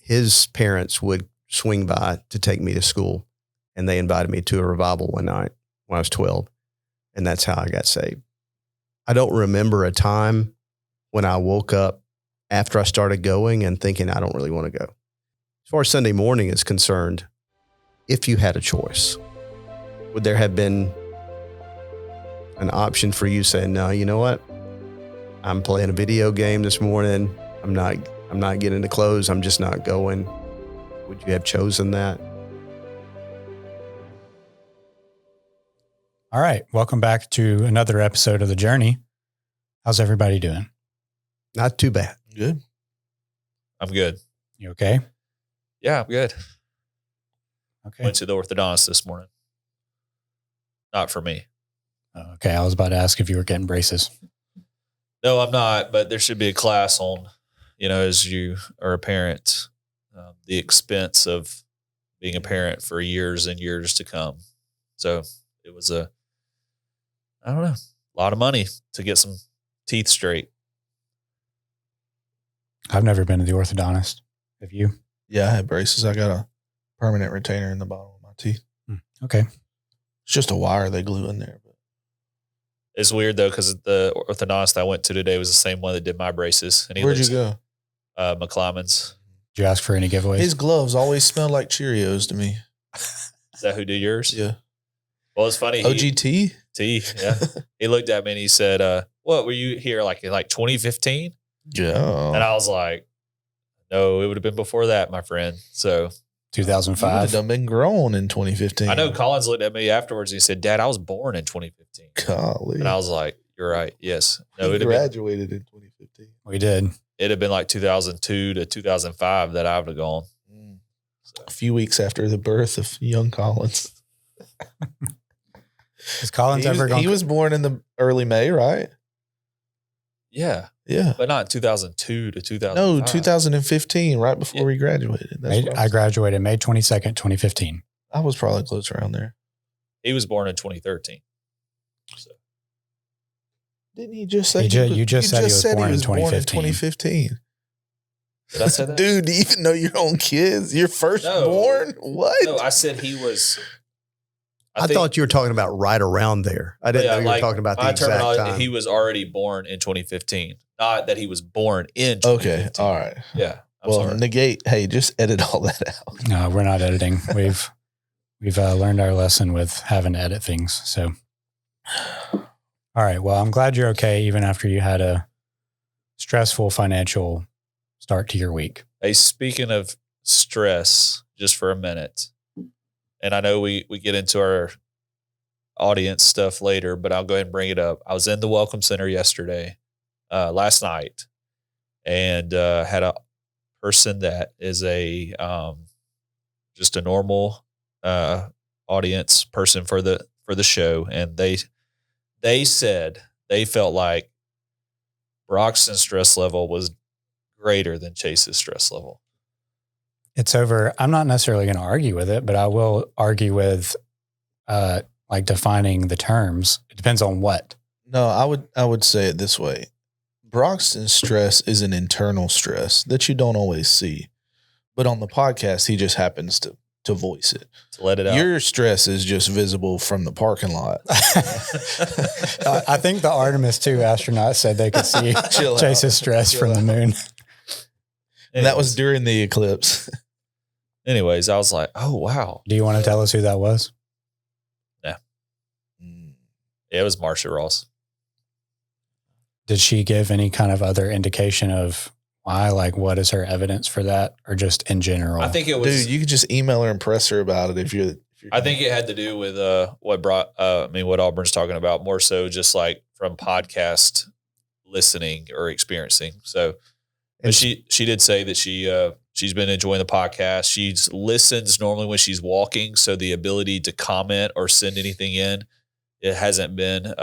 his parents would swing by to take me to school, and they invited me to a revival one night when I was 12. And that's how I got saved. I don't remember a time when I woke up after I started going and thinking, I don't really want to go. As far as Sunday morning is concerned, if you had a choice, would there have been an option for you saying, no, you know what? I'm playing a video game this morning. I'm not getting the clothes. I'm just not going. Would you have chosen that? All right. Welcome back to another episode of The Journey. How's everybody doing? Not too bad. Good. I'm good. You okay? Yeah, I'm good. Okay. Went to the orthodontist this morning. Not for me. Okay. I was about to ask if you were getting braces. No, I'm not, but there should be a class on, as you are a parent, the expense of being a parent for years and years to come. So it was a lot of money to get some teeth straight. I've never been to the orthodontist. Have you? Yeah, I had braces. I got a permanent retainer in the bottom of my teeth. Okay. It's just a wire they glue in there. But It's weird though, because the orthodontist I went to today was the same one that did my braces. And where'd you go? McClymonds. Did you ask for any giveaways? His gloves always smell like Cheerios to me. Is that who did yours? Yeah. Well, it's funny. OGT? Yeah. He looked at me and he said, what, were you here in 2015? Yeah. And I was like, no, it would have been before that, my friend. So 2005. You would have been grown in 2015. I know Collins looked at me afterwards and he said, Dad, I was born in 2015. Golly. And I was like, you're right. Yes. No, he graduated in 2015. We did. It'd have been like 2002 to 2005 that I would have gone. So. A few weeks after the birth of young Collins. Is Collins ever gone? He was born in the early May, right? Yeah. Yeah. But not 2002 to 2005. No, 2015, right before we graduated. I graduated May 22nd, 2015. I was probably close around there. He was born in 2013. So. Didn't he just say you just said he was born in 2015. Did I say that? Dude, do you even know your own kids? Your firstborn? What? No, I said he was. I thought you were talking about right around there. I didn't know you were talking about the exact time. He was already born in 2015. Not that he was born in 2015. Okay, all right. Yeah. I'm sorry. Negate. Hey, just edit all that out. No, we're not editing. We've learned our lesson with having to edit things. So, all right. Well, I'm glad you're okay, even after you had a stressful financial start to your week. Hey, speaking of stress, just for a minute, and I know we get into our audience stuff later, but I'll go ahead and bring it up. I was in the Welcome Center last night, and had a person that is just a normal audience person for the show, and they said they felt like Broxton's stress level was greater than Chase's stress level. It's over. I'm not necessarily going to argue with it, but I will argue with defining the terms. It depends on what. No, I would say it this way. Broxton's stress is an internal stress that you don't always see. But on the podcast, he just happens to voice it. To let it out. Your stress is just visible from the parking lot. I think the Artemis 2 astronaut said they could see Chase's stress from the moon. And that was during the eclipse. Anyways, I was like, oh, wow. Do you want to tell us who that was? Yeah. Yeah, it was Marcia Ross. Did she give any kind of other indication of why? Like, what is her evidence for that? Or just in general? I think it was. Dude, you could just email her and press her about it if you're I think it had to do with what Auburn's talking about, more so just like from podcast listening or experiencing. So, but she did say that she's been enjoying the podcast. She listens normally when she's walking, so the ability to comment or send anything in, it hasn't been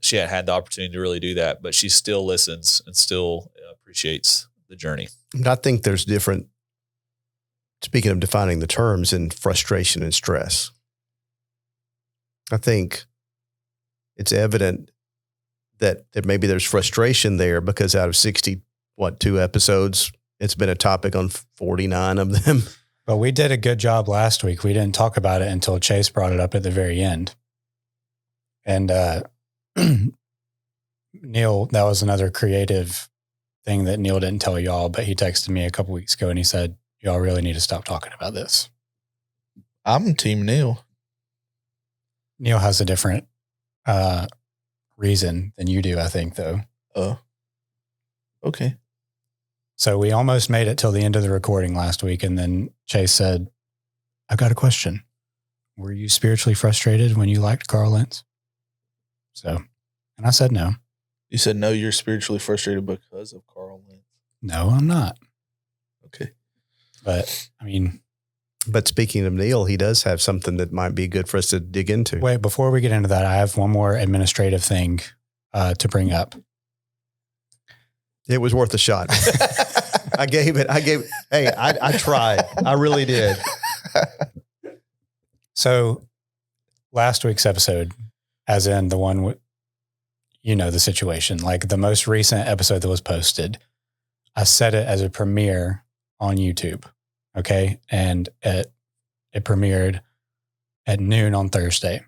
she hadn't had the opportunity to really do that, but she still listens and still appreciates the journey. I think there's different, speaking of defining the terms, in frustration and stress. I think it's evident that maybe there's frustration there because out of 2 episodes, It's been a topic on 49 of them. But we did a good job last week. We didn't talk about it until Chase brought it up at the very end. And Neil, that was another creative thing that Neil didn't tell y'all, but he texted me a couple weeks ago and he said, y'all really need to stop talking about this. I'm Team Neil. Neil has a different reason than you do, I think, though. Oh, okay. So we almost made it till the end of the recording last week. And then Chase said, I got a question. Were you spiritually frustrated when you liked Carl Lentz? So, and I said, no. You said, no, you're spiritually frustrated because of Carl Lentz. No, I'm not. Okay. But I mean, But speaking of Neil, he does have something that might be good for us to dig into. wait, before we get into that, I have one more administrative thing to bring up. It was worth a shot. I gave it. Hey, I tried. I really did. So last week's episode, as in the one, the situation, like the most recent episode that was posted, I set it as a premiere on YouTube. Okay. And it premiered at noon on Thursday.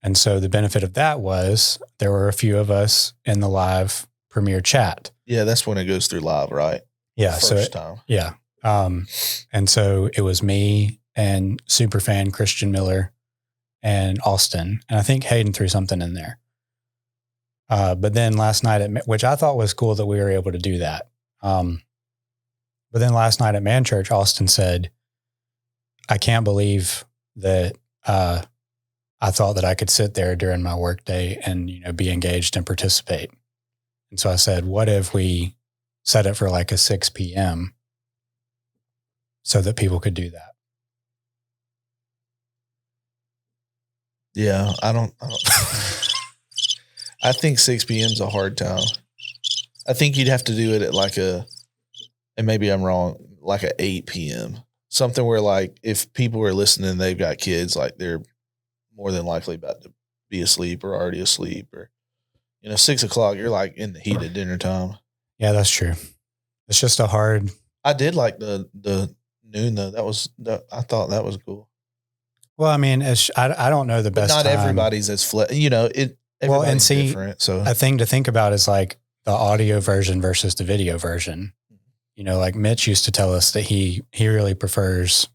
And so the benefit of that was there were a few of us in the live premiere chat. Yeah, that's when it goes through live, right? Yeah. First time. Yeah. And so it was me and superfan Christian Miller and Austin. And I think Hayden threw something in there. But then last night, which I thought was cool that we were able to do that. But then last night at Man Church, Austin said, I can't believe that I thought that I could sit there during my workday and, be engaged and participate. And so I said, what if we set it for like a 6 p.m. so that people could do that? Yeah, I don't I think 6 p.m. is a hard time. I think you'd have to do it at and maybe I'm wrong, like a 8 p.m. Something where like if people are listening, they've got kids, like they're more than likely about to be asleep or already asleep, or 6 o'clock, you're like in the heat of dinner time. Yeah, that's true. It's just a hard. I did like the noon though. I thought that was cool. Well, I mean, I don't know the But best. not time. Everybody's as everybody's different. So a thing to think about is like the audio version versus the video version. Like Mitch used to tell us that he really prefers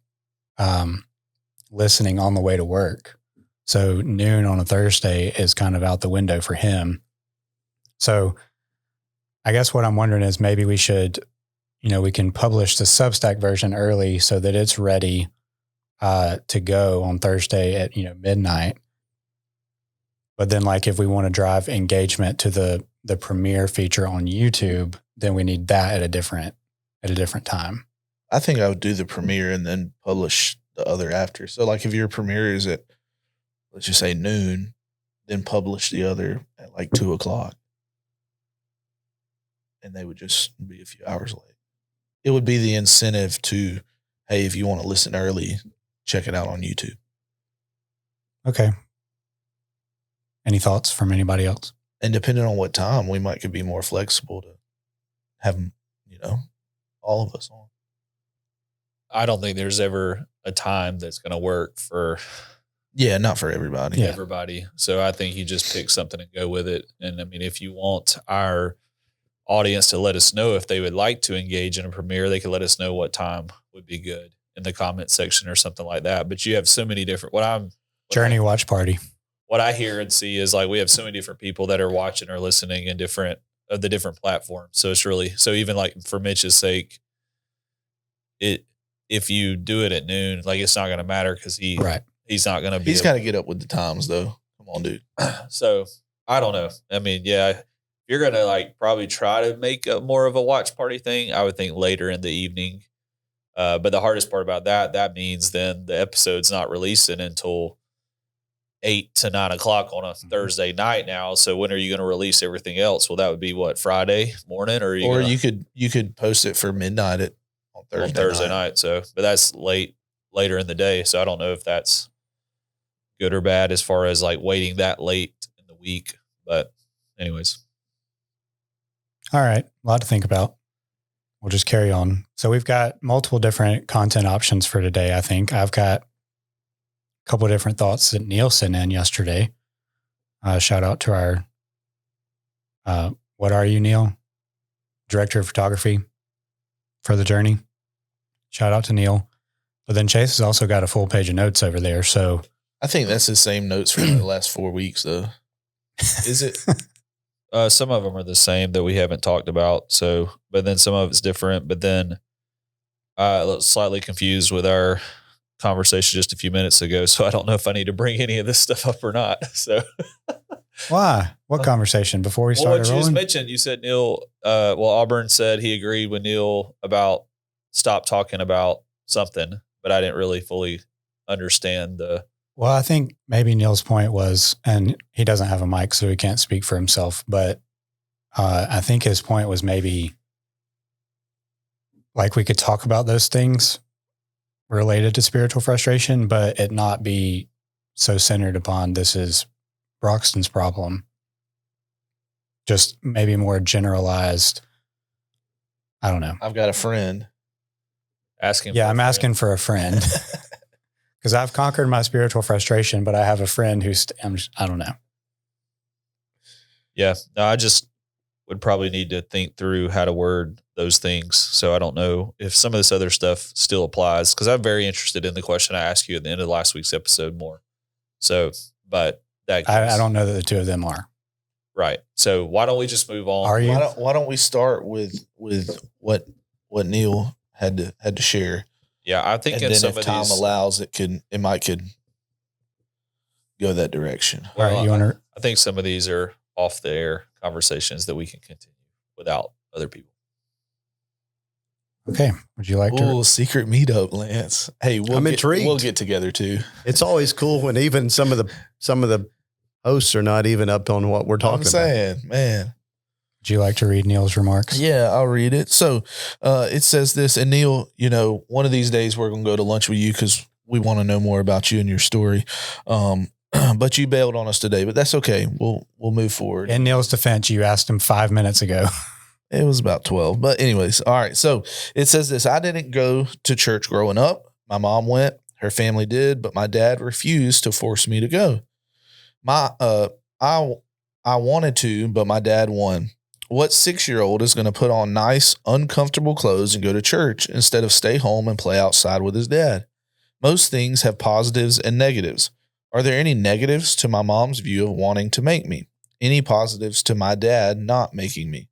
listening on the way to work. So noon on a Thursday is kind of out the window for him. So I guess what I'm wondering is maybe we should, we can publish the Substack version early so that it's ready to go on Thursday at, midnight. But then like if we want to drive engagement to the premiere feature on YouTube, then we need that at a different time. I think I would do the premiere and then publish the other after. So like if your premiere is at, let's just say noon, then publish the other at like 2 o'clock. And they would just be a few hours late. It would be the incentive to, hey, if you want to listen early, check it out on YouTube. Okay. Any thoughts from anybody else? And depending on what time, we could be more flexible to have them, all of us on. I don't think there's ever a time that's going to work for not for everybody. everybody. So I think you just pick something and go with it. And I mean, if you want our audience to let us know if they would like to engage in a premiere, they could let us know what time would be good in the comment section or something like that. But you have so many different, Journey watch party. What I hear and see is like, we have so many different people that are watching or listening in different platforms. So it's really, so even like for Mitch's sake, if you do it at noon, like it's not going to matter because he's not going to be. He's got to get up with the times though. Come on, dude. So I don't know. I mean, yeah, you're going to like probably try to make more of a watch party thing. I would think later in the evening. But the hardest part about that means then the episode's not releasing until 8 to 9 o'clock on a Thursday night now. So when are you going to release everything else? Well, that would be what, Friday morning, or you could post it for midnight on Thursday night. So, but that's later in the day. So I don't know if that's good or bad as far as like waiting that late in the week. But anyways. All right. A lot to think about. we'll just carry on. So we've got multiple different content options for today. I think I've got a couple of different thoughts that Neil sent in yesterday. Shout out to our, what are you, Neil? Director of photography for the journey. Shout out to Neil. But then Chase has also got a full page of notes over there. So I think that's the same notes for the last 4 weeks, though. Is it? Some of them are the same that we haven't talked about. So, but then some of it's different. But then slightly confused with our conversation just a few minutes ago. So I don't know if I need to bring any of this stuff up or not. So why? What conversation before we started what you rolling? just mentioned, you said Neil, Auburn said he agreed with Neil about stop talking about something, but I didn't really fully understand Well, I think maybe Neil's point was, and he doesn't have a mic, so he can't speak for himself, but I think his point was maybe like we could talk about those things related to spiritual frustration, but it not be so centered upon this is Broxton's problem. Just maybe more generalized. I don't know. I've got a friend. asking. Yeah, for a I'm friend. asking for a friend because I've conquered my spiritual frustration, but I have a friend who's, I don't know. Yeah, no, I just would probably need to think through how to word those things. So I don't know if some of this other stuff still applies because I'm very interested in the question I asked you at the end of last week's episode more. So, but that I don't know that the two of them are. Right. So why don't we just move on? Are you? Why don't we start with what Neil had to share? Yeah, I think And in then some if of time these, allows, it might go that direction. All right, you want to? I think some of these are off the air conversations that we can continue without other people. Okay. Would you like to? Oh, secret meetup, Lance. Hey, I'm intrigued. We'll get together too. It's always cool when even some of the hosts are not even up on what we're talking I'm saying, man. Would you like to read Neil's remarks? Yeah, I'll read it. So it says this, and Neil, one of these days we're going to go to lunch with you because we want to know more about you and your story. But you bailed on us today, but that's okay. We'll move forward. In Neil's defense, you asked him 5 minutes ago. It was about 12. But anyways, all right. So it says this. I didn't go to church growing up. My mom went. Her family did, but my dad refused to force me to go. I wanted to, but my dad won. What 6-year-old is going to put on nice, uncomfortable clothes and go to church instead of stay home and play outside with his dad? Most things have positives and negatives. Are there any negatives to my mom's view of wanting to make me? Any positives to my dad not making me?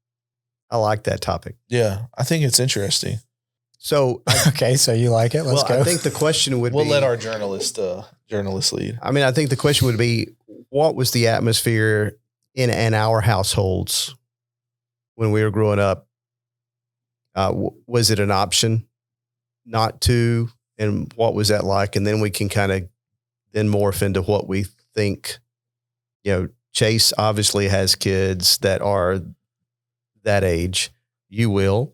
I like that topic. Yeah, I think it's interesting. So, Okay, so you like it? Let's go. I think the question would We'll be, let our journalist lead. I mean, I think the question would be, what was the atmosphere in our households when we were growing up? Was it an option not to? And what was that like? And then we can kind of then morph into what we think. Chase obviously has kids that are that age. You will.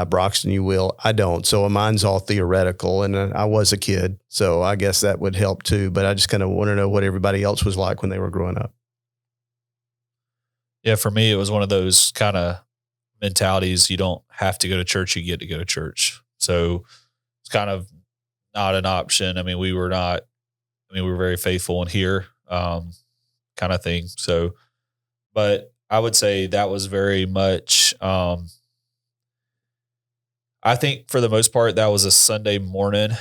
Broxton, you will. I don't. So mine's all theoretical, and I was a kid, so I guess that would help too. But I just kind of want to know what everybody else was like when they were growing up. Yeah, for me, it was one of those kind of mentalities. You don't have to go to church. You get to go to church. So it's kind of not an option. I mean, we were very faithful in here, kind of thing. So, but I would say that was very much, I think for the most part, that was a Sunday morning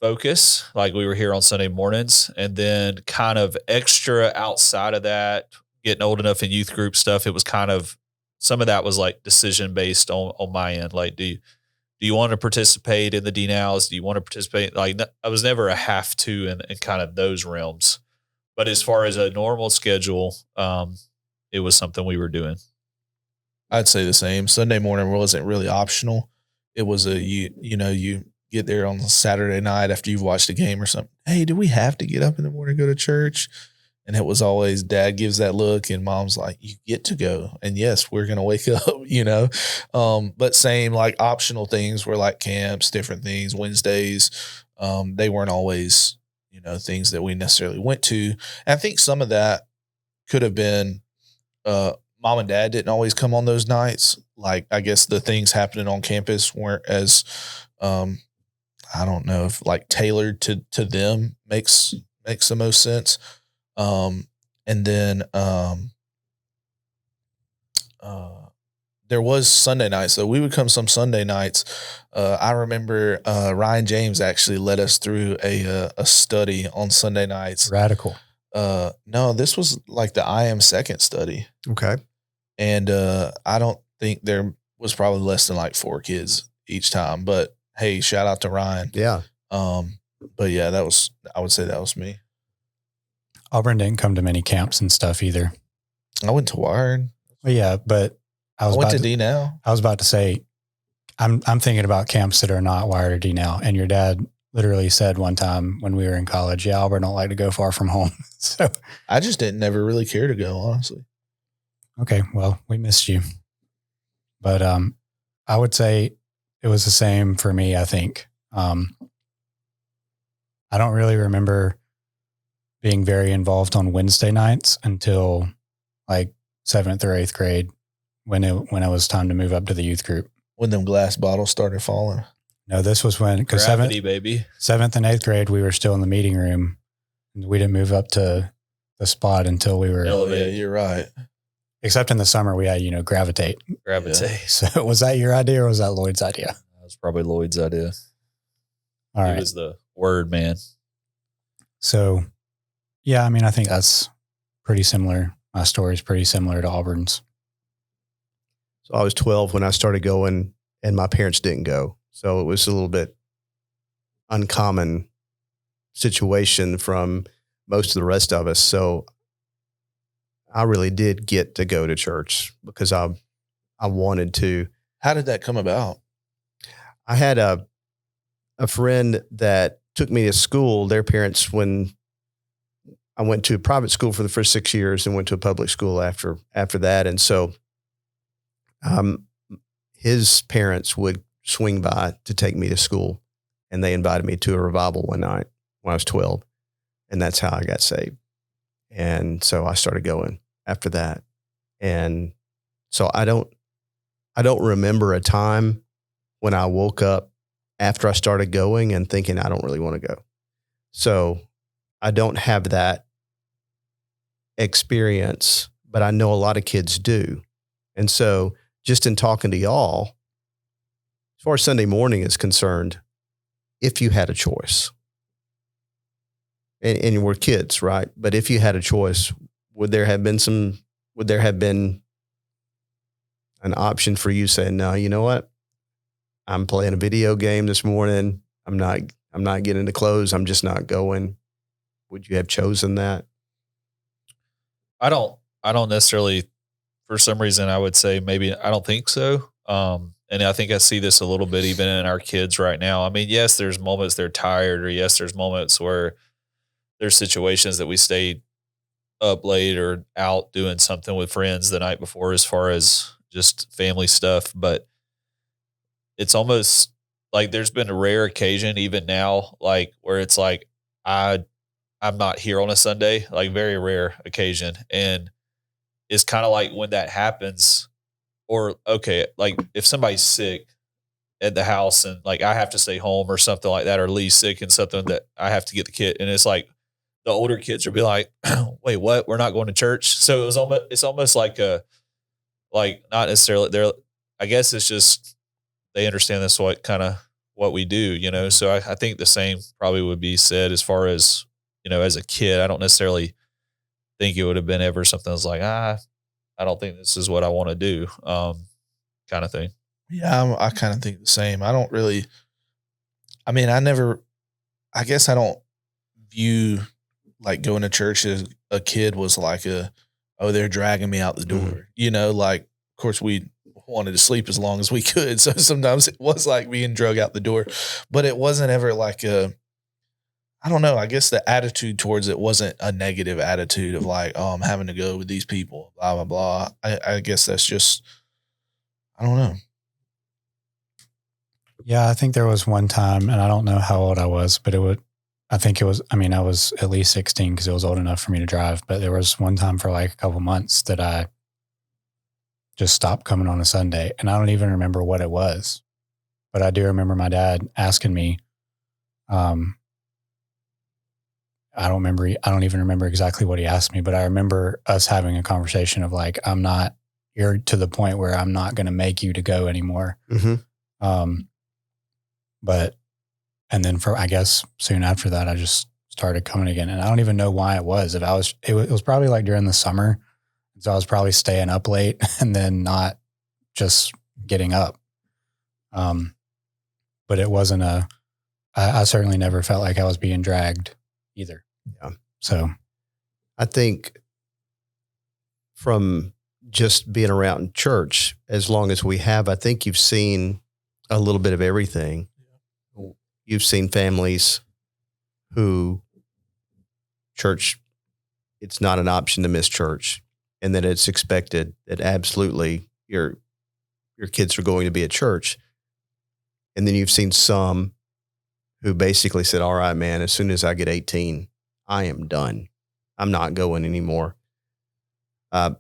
focus. Like we were here on Sunday mornings, and then kind of extra outside of that, getting old enough in youth group stuff. It was kind of, some of that was like decision based on my end. Like, do you want to participate in the D-Nows? Do you want to participate? Like, I was never a have to in kind of those realms. But as far as a normal schedule, it was something we were doing. I'd say the same. Sunday morning wasn't really optional. It was you get there on Saturday night after you've watched a game or something. Hey, do we have to get up in the morning and go to church? And it was always dad gives that look and mom's like, you get to go. And yes, we're going to wake up, but same like optional things were like camps, different things, Wednesdays. They weren't always, things that we necessarily went to. And I think some of that could have been, mom and dad didn't always come on those nights. Like, I guess the things happening on campus weren't as, I don't know if like tailored to them makes the most sense. And then, there was Sunday nights. So we would come some Sunday nights. I remember, Ryan James actually led us through a study on Sunday nights. Radical. No, this was like the I Am Second study. Okay. And, I don't think there was probably less than like 4 kids each time, but hey, shout out to Ryan. Yeah. But yeah, I would say that was me. Auburn didn't come to many camps and stuff either. I went to Wired. Well, yeah, but I went to D now. I was about to say, I'm thinking about camps that are not Wired or D now. And your dad literally said one time when we were in college, yeah, Auburn don't like to go far from home. So I just didn't never really care to go, honestly. Okay, well, we missed you. But I would say it was the same for me, I think. I don't really remember being very involved on Wednesday nights until like 7th or 8th grade when it was time to move up to the youth group. When them glass bottles started falling. No, this was when, because Gravity, baby. 7th and 8th grade, we were still in the meeting room. And we didn't move up to the spot until we were. Oh, yeah, you're right. Except in the summer, we had, gravitate. Gravitate. Yeah. So was that your idea or was that Lloyd's idea? That was probably Lloyd's idea. All right. He was the word man. So, yeah, I mean, I think that's pretty similar. My story is pretty similar to Auburn's. So I was 12 when I started going, and my parents didn't go. So it was a little bit uncommon situation from most of the rest of us. So I really did get to go to church because I wanted to. How did that come about? I had a friend that took me to school. Their parents, when I went to a private school for the first 6 years and went to a public school after that. And so his parents would swing by to take me to school, and they invited me to a revival one night when I was 12. And that's how I got saved. And so I started going after that. And so I don't remember a time when I woke up after I started going and thinking, I don't really want to go. So I don't have that experience, but I know a lot of kids do. And so just in talking to y'all, as far as Sunday morning is concerned, if you had a choice, and we're kids, right? But if you had a choice, would there have been an option for you saying, no, you know what? I'm playing a video game this morning. I'm not getting the clothes. I'm just not going. Would you have chosen that? I don't necessarily, for some reason, I would say maybe, I don't think so. And I think I see this a little bit even in our kids right now. I mean, yes, there's moments they're tired, or yes, there's moments where there's situations that we stayed up late or out doing something with friends the night before as far as just family stuff. But it's almost like there's been a rare occasion even now, like where it's like, I'm not here on a Sunday, like very rare occasion. And it's kind of like when that happens, or okay, like if somebody's sick at the house and like I have to stay home or something like that, or Lee's sick and something that I have to get the kid. And it's like the older kids will be like, wait, what? We're not going to church. So it's almost like not necessarily I guess it's just, they understand that's what we do, So I think the same probably would be said as far as, as a kid. I don't necessarily think it would have been ever something that's like, I don't think this is what I want to do, kind of thing. Yeah, I kind of think the same. I don't really, I guess I don't view like going to church as a kid was like they're dragging me out the door. Like, of course we wanted to sleep as long as we could. So sometimes it was like being drug out the door, but it wasn't ever like I don't know. I guess the attitude towards it wasn't a negative attitude of like, oh, I'm having to go with these people, blah, blah, blah. I guess that's just, I don't know. Yeah, I think there was one time, and I don't know how old I was, but I was at least 16 because it was old enough for me to drive. But there was one time for like a couple months that I just stopped coming on a Sunday. And I don't even remember what it was, but I do remember my dad asking me, I don't even remember exactly what he asked me, but I remember us having a conversation of like, you're to the point where I'm not going to make you to go anymore. Mm-hmm. And then I guess soon after that, I just started coming again. And I don't even know why it was. It was probably like during the summer. So I was probably staying up late and then not just getting up. But it wasn't I certainly never felt like I was being dragged either. Yeah. So I think from just being around church as long as we have, I think you've seen a little bit of everything. You've seen families who church, it's not an option to miss church, and that it's expected that absolutely your kids are going to be at church. And then you've seen some who basically said, all right, man, as soon as I get 18, I am done. I'm not going anymore. And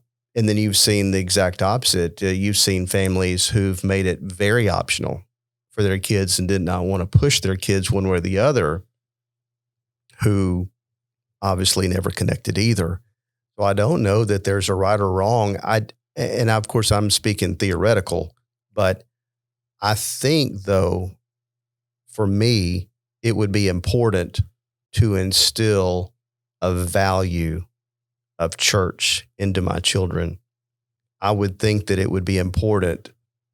then you've seen the exact opposite. You've seen families who've made it very optional for their kids and did not want to push their kids one way or the other, who obviously never connected either. So I don't know that there's a right or wrong. And of course I'm speaking theoretical, but I think though, for me, it would be important to instill a value of church into my children. I would think that it would be important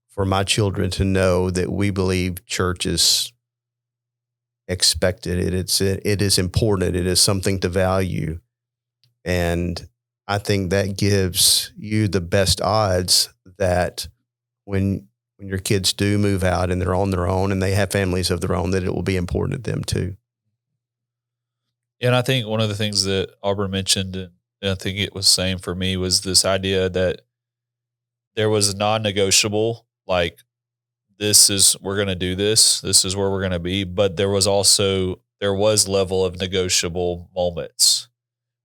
for my children to know that we believe church is expected. It is important. It is something to value. And I think that gives you the best odds that when your kids do move out and they're on their own and they have families of their own, that it will be important to them too. And I think one of the things that Auburn mentioned, and I think it was the same for me, was this idea that there was non-negotiable, like we're going to do this is where we're going to be. But there was level of negotiable moments.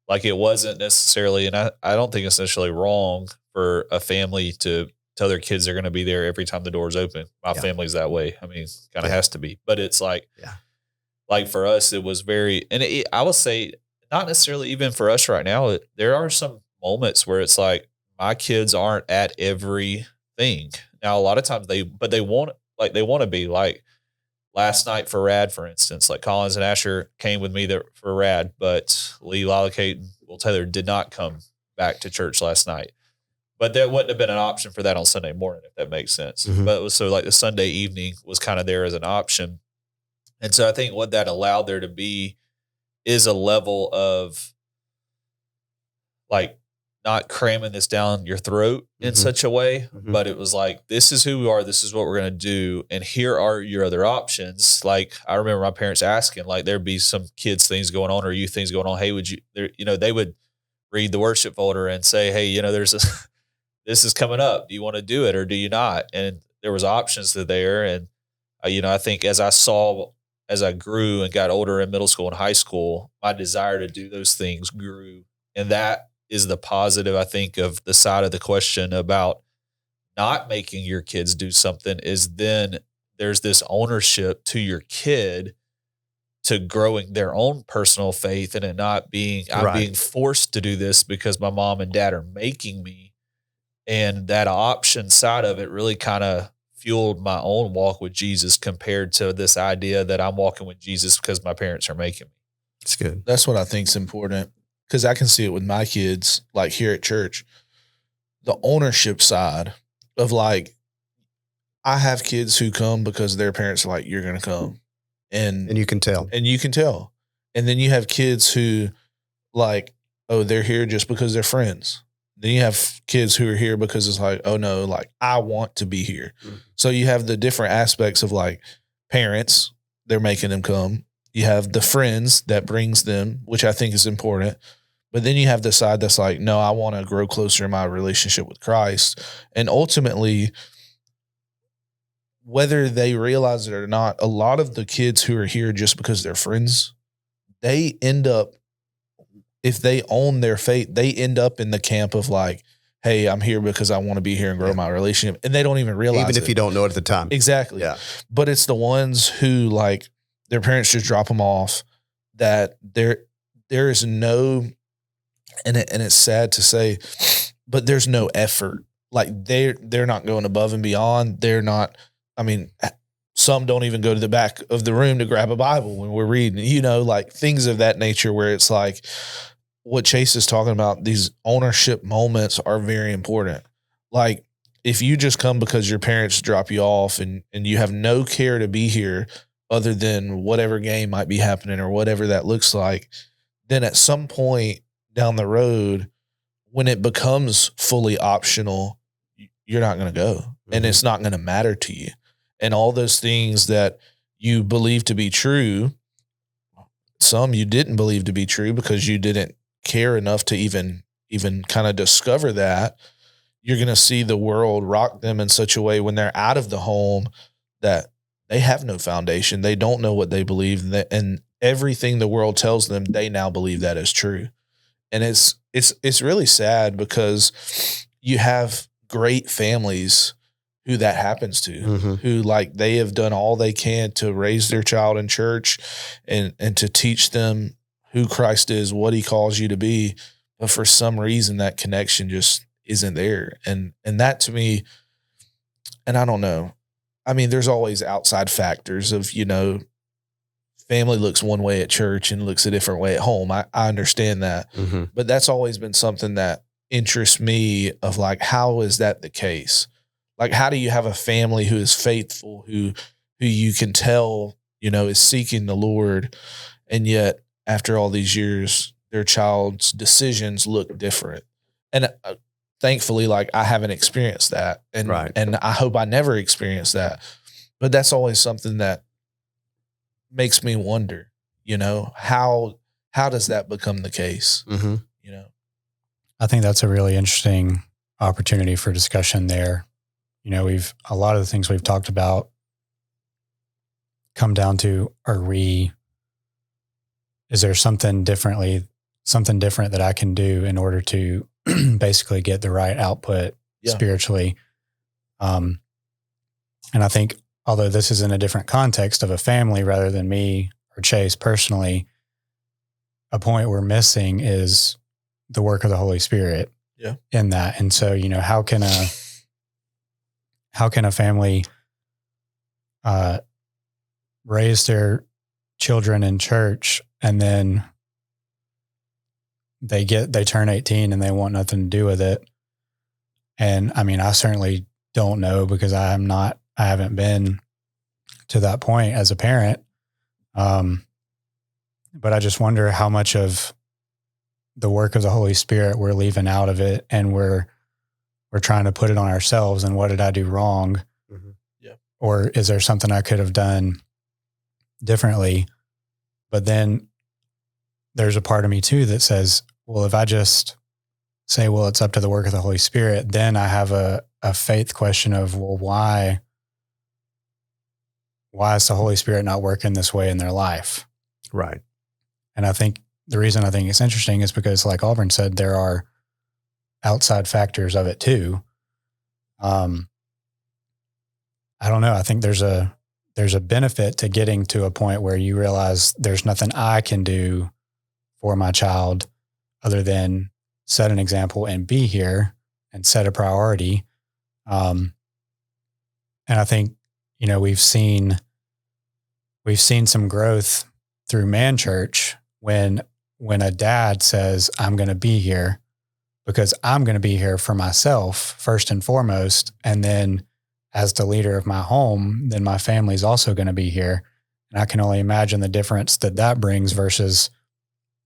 Like it wasn't necessarily, and I don't think it's necessarily wrong for a family to tell their kids they're going to be there every time the door's open. My family's that way. I mean, kind of has to be, but it's like, like for us, it was very, and I would say not necessarily even for us right now. There are some moments where it's like my kids aren't at everything. Now, a lot of times they want to be, like last night for Rad, for instance, like Collins and Asher came with me there for Rad, but Lee, Lila, Kate, and Will Taylor did not come back to church last night. But there wouldn't have been an option for that on Sunday morning, if that makes sense. Mm-hmm. But it was so like the Sunday evening was kind of there as an option. And so I think what that allowed there to be is a level of like not cramming this down your throat in such a way, but it was like, this is who we are. This is what we're going to do. And here are your other options. Like I remember my parents asking, like there'd be some kids things going on or youth things going on. Hey, would you, they would read the worship folder and say, hey, there's this is coming up. Do you want to do it or do you not? And there was options there. And, I think as I grew and got older in middle school and high school, my desire to do those things grew. And that is the positive, I think, of the side of the question about not making your kids do something is then there's this ownership to your kid to growing their own personal faith and it not being, I'm being forced to do this because my mom and dad are making me. And that option side of it really kind of fueled my own walk with Jesus compared to this idea that I'm walking with Jesus because my parents are making me. It's good. That's what I think is important because I can see it with my kids, like here at church, the ownership side of like, I have kids who come because their parents are like, you're going to come. And you can tell. And you can tell. And then you have kids who like, oh, they're here just because they're friends. Then you have kids who are here because it's like, oh no, like I want to be here. Mm-hmm. So you have the different aspects of like parents, they're making them come. You have the friends that brings them, which I think is important. But then you have the side that's like, no, I want to grow closer in my relationship with Christ. And ultimately, whether they realize it or not, a lot of the kids who are here just because they're friends, they end up, if they own their faith, they end up in the camp of like, hey, I'm here because I want to be here and grow my relationship. And they don't even realize even if you don't know it at the time. Exactly. Yeah. But it's the ones who like their parents just drop them off that there is no, and it's sad to say, but there's no effort. Like they're not going above and beyond. They're not, I mean, some don't even go to the back of the room to grab a Bible when we're reading, you know, like things of that nature where it's like what Chase is talking about, these ownership moments are very important. Like if you just come because your parents drop you off and you have no care to be here other than whatever game might be happening or whatever that looks like, then at some point down the road, when it becomes fully optional, you're not going to go and it's not going to matter to you. And all those things that you believe to be true, some you didn't believe to be true because you didn't care enough to even kind of discover that, you're going to see the world rock them in such a way when they're out of the home that they have no foundation. They don't know what they believe, and everything the world tells them, they now believe that is true. And it's really sad because you have great families who that happens to, who like they have done all they can to raise their child in church and to teach them who Christ is, what he calls you to be. But for some reason that connection just isn't there. And that to me, and I don't know, I mean, there's always outside factors of, you know, family looks one way at church and looks a different way at home. I understand that, but that's always been something that interests me of like, how is that the case? Like, how do you have a family who is faithful, who you can tell, you know, is seeking the Lord, and yet after all these years, their child's decisions look different? And thankfully, like I haven't experienced that, and and I hope I never experience that. But that's always something that makes me wonder, you know, how does that become the case? You know, I think that's a really interesting opportunity for discussion there. You know, a lot of the things we've talked about come down to, is there something different that I can do in order to basically get the right output spiritually? And I think, although this is in a different context of a family rather than me or Chase personally, a point we're missing is the work of the Holy Spirit in that. And so, you know, how can a family raise their children in church and then they turn 18 and they want nothing to do with it? And I mean, I certainly don't know because I haven't been to that point as a parent. But I just wonder how much of the work of the Holy Spirit we're leaving out of it, and we're trying to put it on ourselves. And what did I do wrong? Or is there something I could have done differently? But then there's a part of me too that says, well, if I just say, well, it's up to the work of the Holy Spirit, then I have a faith question of, well, why is the Holy Spirit not working this way in their life? Right. And I think the reason I think it's interesting is because, like Auburn said, there are outside factors of it too. I don't know. I think there's a benefit to getting to a point where you realize there's nothing I can do for my child other than set an example and be here and set a priority. And I think, you know, we've seen some growth through Man Church when a dad says, I'm going to be here because I'm going to be here for myself first and foremost. And then as the leader of my home, then my family's also going to be here. And I can only imagine the difference that brings versus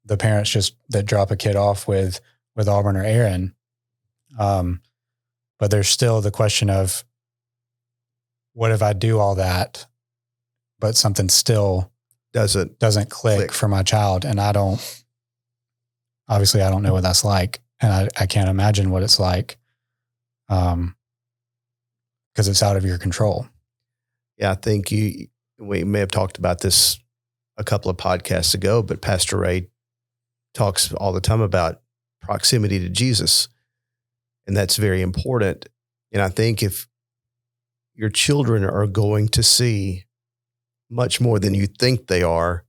the parents just that drop a kid off with Auburn or Aaron. But there's still the question of, what if I do all that, but something still doesn't click for my child? And I don't know what that's like. And I can't imagine what it's like. Because it's out of your control. Yeah, I think we may have talked about this a couple of podcasts ago, but Pastor Ray talks all the time about proximity to Jesus. And that's very important. And I think if your children are going to see much more than you think they are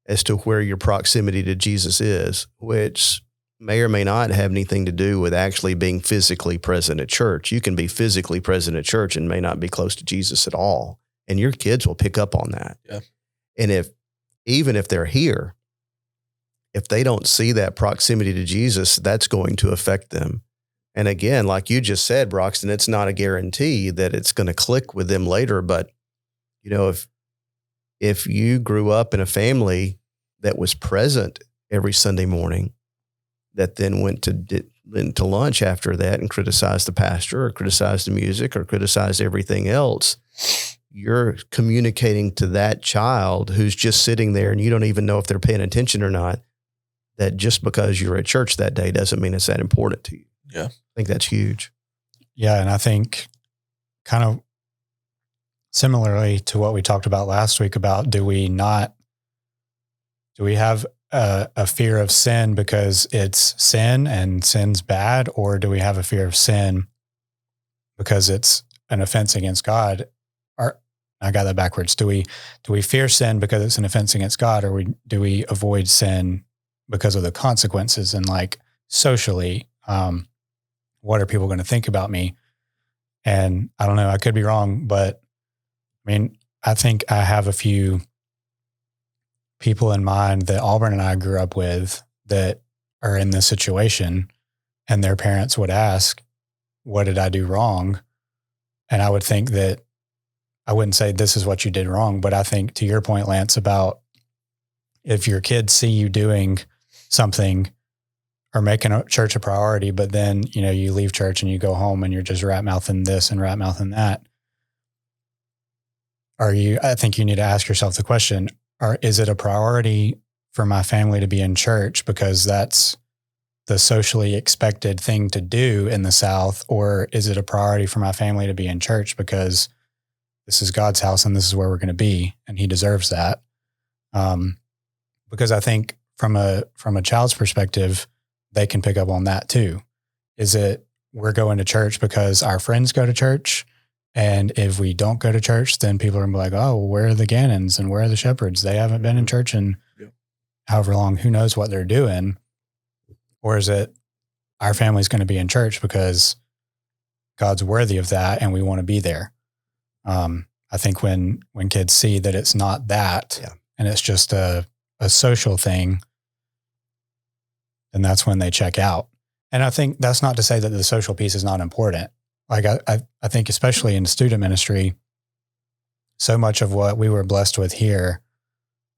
as to where your proximity to Jesus is, which may or may not have anything to do with actually being physically present at church. You can be physically present at church and may not be close to Jesus at all. And your kids will pick up on that. Yeah. And even if they're here, if they don't see that proximity to Jesus, that's going to affect them. And again, like you just said, Broxton, it's not a guarantee that it's going to click with them later. But, if you grew up in a family that was present every Sunday morning, that then went to lunch after that and criticized the pastor or criticized the music or criticized everything else, you're communicating to that child who's just sitting there and you don't even know if they're paying attention or not, that just because you're at church that day doesn't mean it's that important to you. Yeah. I think that's huge. Yeah. And I think kind of similarly to what we talked about last week about do we have a fear of sin because it's sin and sin's bad, or do we have a fear of sin because it's an offense against God? Or I got that backwards. Do we fear sin because it's an offense against God, or do we avoid sin because of the consequences and like socially, what are people going to think about me? And I don't know, I could be wrong, but I mean, I think I have a few people in mind that Auburn and I grew up with that are in this situation, and their parents would ask, what did I do wrong? And I would think that I wouldn't say this is what you did wrong, but I think to your point, Lance, about if your kids see you doing something or making a church a priority, but then, you leave church and you go home and you're just rat-mouthing this and rat-mouthing that. I think you need to ask yourself the question, is it a priority for my family to be in church because that's the socially expected thing to do in the South? Or is it a priority for my family to be in church because this is God's house and this is where we're going to be and he deserves that? Because I think from a child's perspective, they can pick up on that too. Is it we're going to church because our friends go to church? And if we don't go to church, then people are going to be like, oh, where are the Gannons and where are the Shepherds? They haven't been in church in however long, who knows what they're doing. Or is it our family's going to be in church because God's worthy of that and we want to be there? I think when kids see that it's not that and it's just a social thing, then that's when they check out. And I think that's not to say that the social piece is not important. Like I think especially in student ministry, so much of what we were blessed with here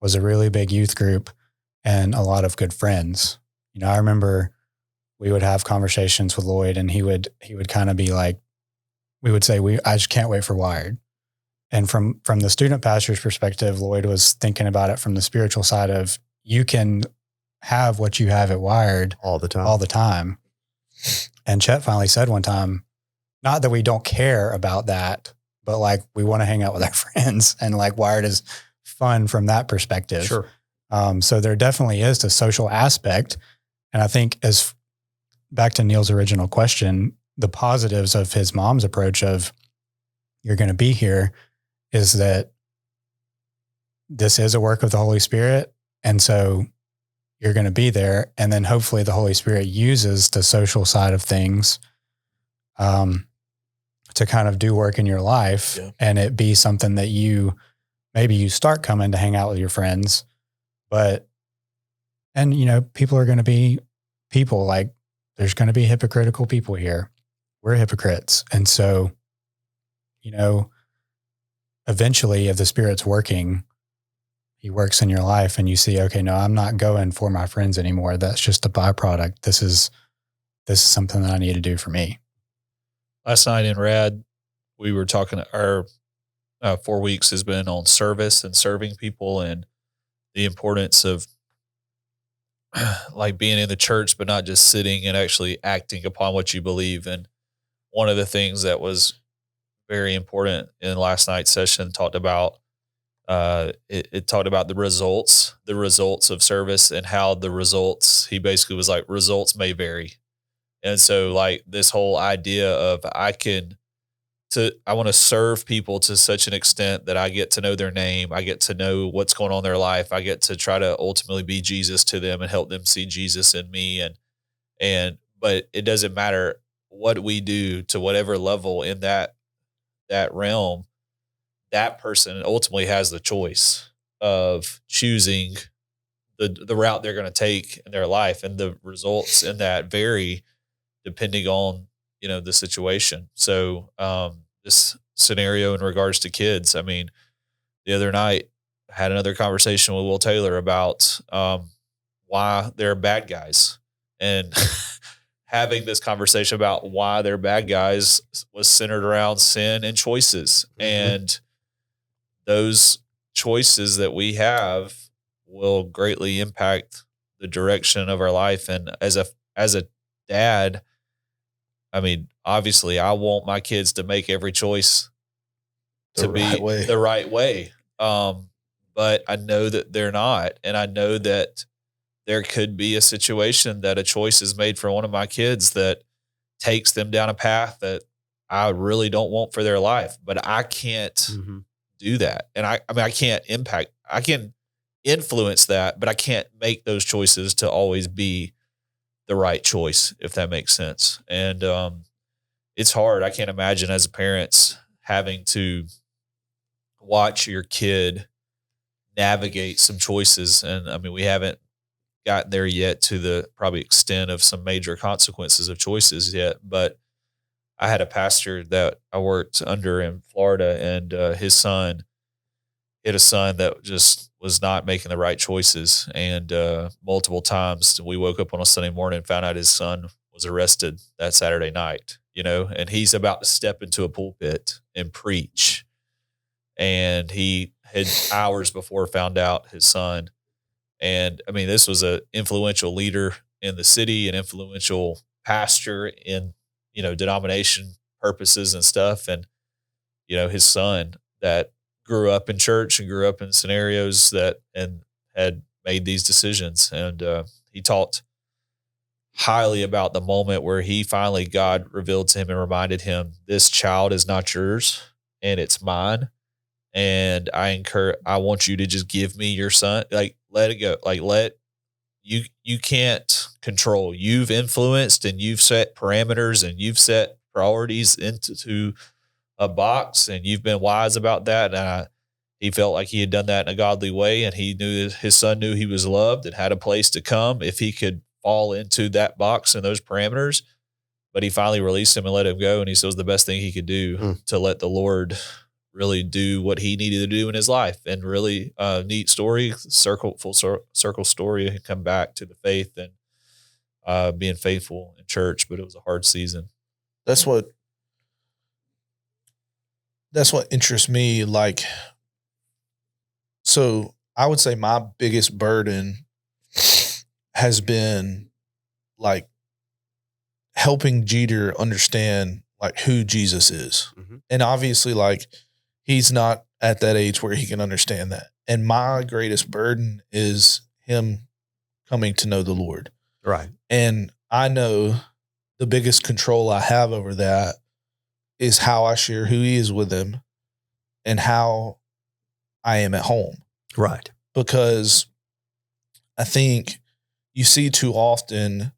was a really big youth group and a lot of good friends. I remember we would have conversations with Lloyd and he would kind of be like, we would say, I just can't wait for Wired. And from the student pastor's perspective, Lloyd was thinking about it from the spiritual side of you can have what you have at Wired all the time. And Chet finally said one time, not that we don't care about that, but like we want to hang out with our friends and like Wired is fun from that perspective. Sure. So there definitely is the social aspect. And I think as back to Neil's original question, the positives of his mom's approach of you're going to be here is that this is a work of the Holy Spirit. And so you're going to be there. And then hopefully the Holy Spirit uses the social side of things to kind of do work in your life and it be something that maybe you start coming to hang out with your friends, and people are going to be people, like there's going to be hypocritical people here. We're hypocrites. And so, eventually if the Spirit's working, he works in your life and you see, okay, no, I'm not going for my friends anymore. That's just a byproduct. This is something that I need to do for me. Last night in Rad, we were talking, our 4 weeks has been on service and serving people and the importance of like being in the church, but not just sitting and actually acting upon what you believe. And one of the things that was very important in last night's session talked about, it talked about the results of service and how the results, he basically was like, results may vary. And so like this whole idea of I want to serve people to such an extent that I get to know their name. I get to know what's going on in their life. I get to try to ultimately be Jesus to them and help them see Jesus in me. But it doesn't matter what we do to whatever level in that realm, that person ultimately has the choice of choosing the route they're going to take in their life, and the results in that vary depending on, the situation. So, this scenario in regards to kids, I mean, the other night I had another conversation with Will Taylor about, why they're bad guys, and having this conversation about why they're bad guys was centered around sin and choices. Mm-hmm. And those choices that we have will greatly impact the direction of our life. And as a dad, I mean, obviously I want my kids to make every choice to be the right way. But I know that they're not. And I know that there could be a situation that a choice is made for one of my kids that takes them down a path that I really don't want for their life, but I can't do that. And I can influence that, but I can't make those choices to always be the right choice, if that makes sense. And it's hard. I can't imagine as a parent having to watch your kid navigate some choices. And I mean, we haven't gotten there yet to the probably extent of some major consequences of choices yet. But I had a pastor that I worked under in Florida, and his son had a son that just was not making the right choices. And multiple times we woke up on a Sunday morning and found out his son was arrested that Saturday night, and he's about to step into a pulpit and preach. And he had hours before found out his son. And I mean, this was an influential leader in the city, an influential pastor in, denomination purposes and stuff. And, his son that grew up in church and grew up in scenarios and had made these decisions. And he talked highly about the moment where God revealed to him and reminded him, this child is not yours and it's mine. And I want you to just give me your son. Like, let it go. Like, you can't control. You've influenced and you've set parameters and you've set priorities into a box, and you've been wise about that. And he felt like he had done that in a godly way. And he knew his son knew he was loved and had a place to come if he could fall into that box and those parameters. But he finally released him and let him go. And he said it was the best thing he could do to let the Lord really do what he needed to do in his life. And really neat story, full circle story, and come back to the faith and being faithful in church. But it was a hard season. That's what interests me. Like, so I would say my biggest burden has been like helping Jeter understand like who Jesus is. Mm-hmm. And obviously, like, he's not at that age where he can understand that. And my greatest burden is him coming to know the Lord. Right. And I know the biggest control I have over that is how I share who he is with him and how I am at home. Right. Because I think you see too often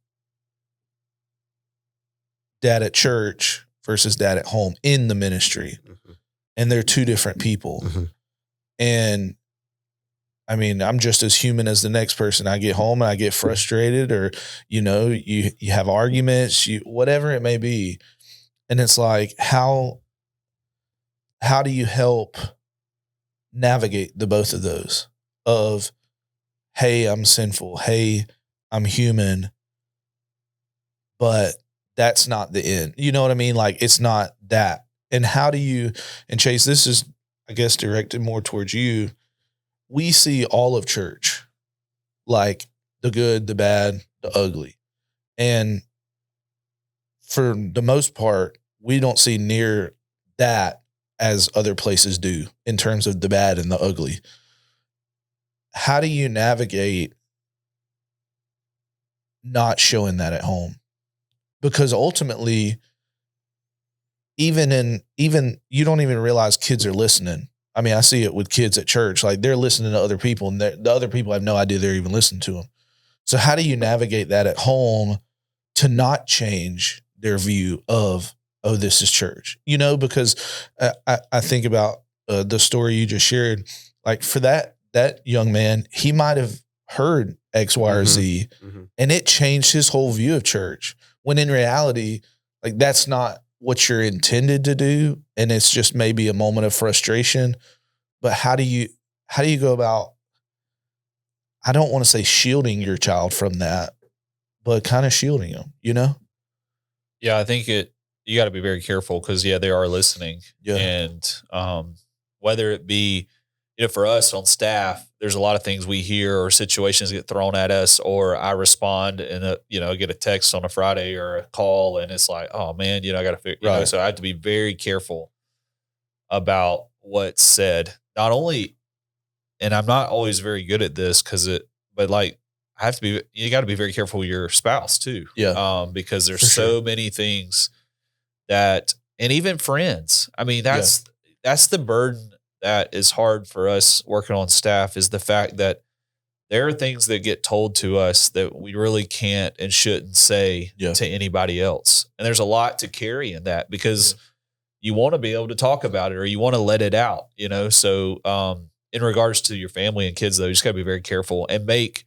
dad at church versus dad at home in the ministry. Mm-hmm. And they're two different people. Mm-hmm. And I mean, I'm just as human as the next person. I get home and I get frustrated, or, you have arguments, whatever it may be. And it's like, how do you help navigate the both of those of, hey, I'm sinful. Hey, I'm human, but that's not the end. You know what I mean? Like, it's not that. And how do you, and Chase, this is, I guess, directed more towards you. We see all of church, like the good, the bad, the ugly. And for the most part, we don't see near that as other places do in terms of the bad and the ugly. How do you navigate not showing that at home? because ultimately, even you don't even realize kids are listening. I mean, I see it with kids at church, like they're listening to other people, and the other people have no idea they're even listening to them. So how do you navigate that at home to not change their view of, oh, this is church, because I think about the story you just shared, like for that young man, he might've heard X, Y, or Z, and it changed his whole view of church, when in reality, like that's not what you're intended to do. And it's just maybe a moment of frustration. But how do you go about, I don't want to say shielding your child from that, but kind of shielding them, Yeah, I think you got to be very careful because they are listening. Yeah. And whether it be, for us on staff, there's a lot of things we hear or situations get thrown at us, or I respond and get a text on a Friday or a call, and it's like, oh man, I got to figure. Right. So I have to be very careful about what's said. Not only, and I'm not always very good at this but like I have to be. You got to be very careful with your spouse too. Yeah. Because there's so many things that, and even friends. I mean, that's the burden that is hard for us working on staff, is the fact that there are things that get told to us that we really can't and shouldn't say to anybody else. And there's a lot to carry in that, because you want to be able to talk about it, or you want to let it out, So in regards to your family and kids, though, you just got to be very careful and make,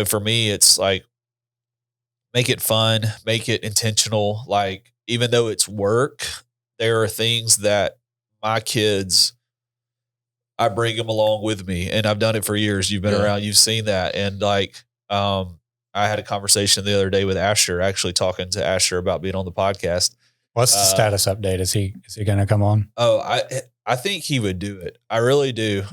for me, it's like, make it fun, make it intentional. Like, even though it's work, there are things that my kids, I bring them along with me, and I've done it for years. You've been around, you've seen that. And like, I had a conversation the other day with Asher, actually talking to Asher about being on the podcast. What's the status update? Is he going to come on? Oh, I think he would do it. I really do.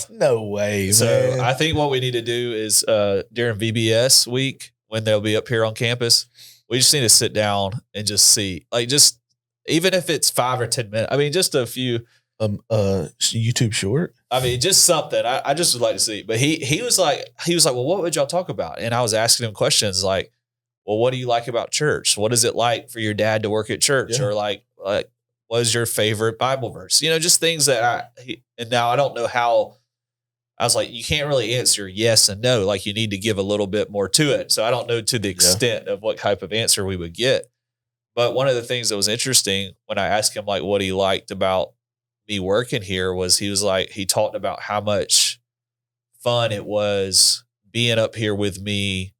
No way, so man. I think what we need to do is during VBS week, when they'll be up here on campus, we just need to sit down and just see, like, just even if it's 5 or 10 minutes. I mean, just a few. YouTube short. I mean, just something. I just would like to see. But he was like, well, what would y'all talk about? And I was asking him questions like, well, what do you like about church? What is it like for your dad to work at church? Or like what is your favorite Bible verse? Just things that and now I don't know how. I was like, you can't really answer yes and no. Like, you need to give a little bit more to it. So I don't know to the extent of what type of answer we would get. But one of the things that was interesting when I asked him like what he liked about me working here was, he talked about how much fun it was being up here with me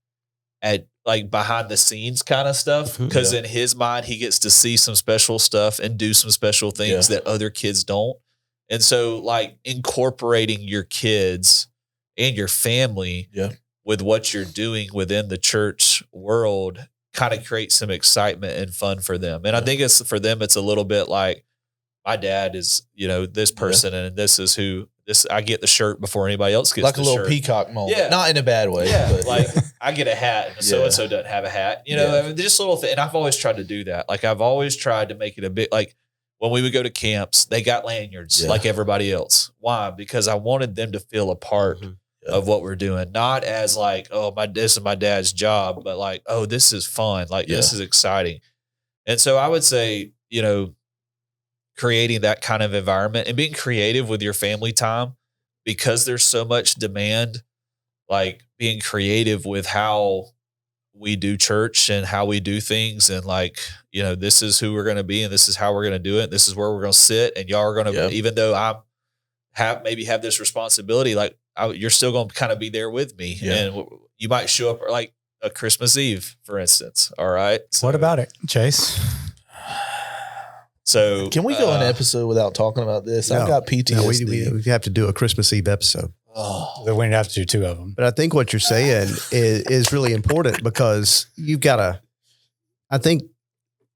at like behind the scenes kind of stuff. Cause in his mind, he gets to see some special stuff and do some special things that other kids don't. And so like incorporating your kids and your family with what you're doing within the church world kind of creates some excitement and fun for them. And I think for them, it's a little bit like, my dad is, this person, and this is who I get the shirt before anybody else gets like the a little shirt. peacock moment. Yeah. Not in a bad way. Yeah. But like I get a hat and so-and-so doesn't have a hat, I mean, just little thing. And I've always tried to do that. Like, I've always tried to make it a bit like when we would go to camps, they got lanyards like everybody else. Why? Because I wanted them to feel a part of what we're doing. Not as like, oh, this is my dad's job, but like, oh, this is fun. Like, this is exciting. And so I would say, creating that kind of environment and being creative with your family time, because there's so much demand, like being creative with how we do church and how we do things. And like, this is who we're going to be, and this is how we're going to do it. This is where we're going to sit. And y'all are going to, even though I have this responsibility, like you're still going to kind of be there with me. And you might show up like a Christmas Eve, for instance. All right. So, what about it, Chase? So can we go an episode without talking about this? I've got PTSD. No, we have to do a Christmas Eve episode. Then we'd have to do 2 of them. But I think what you're saying is really important, because you've got to, I think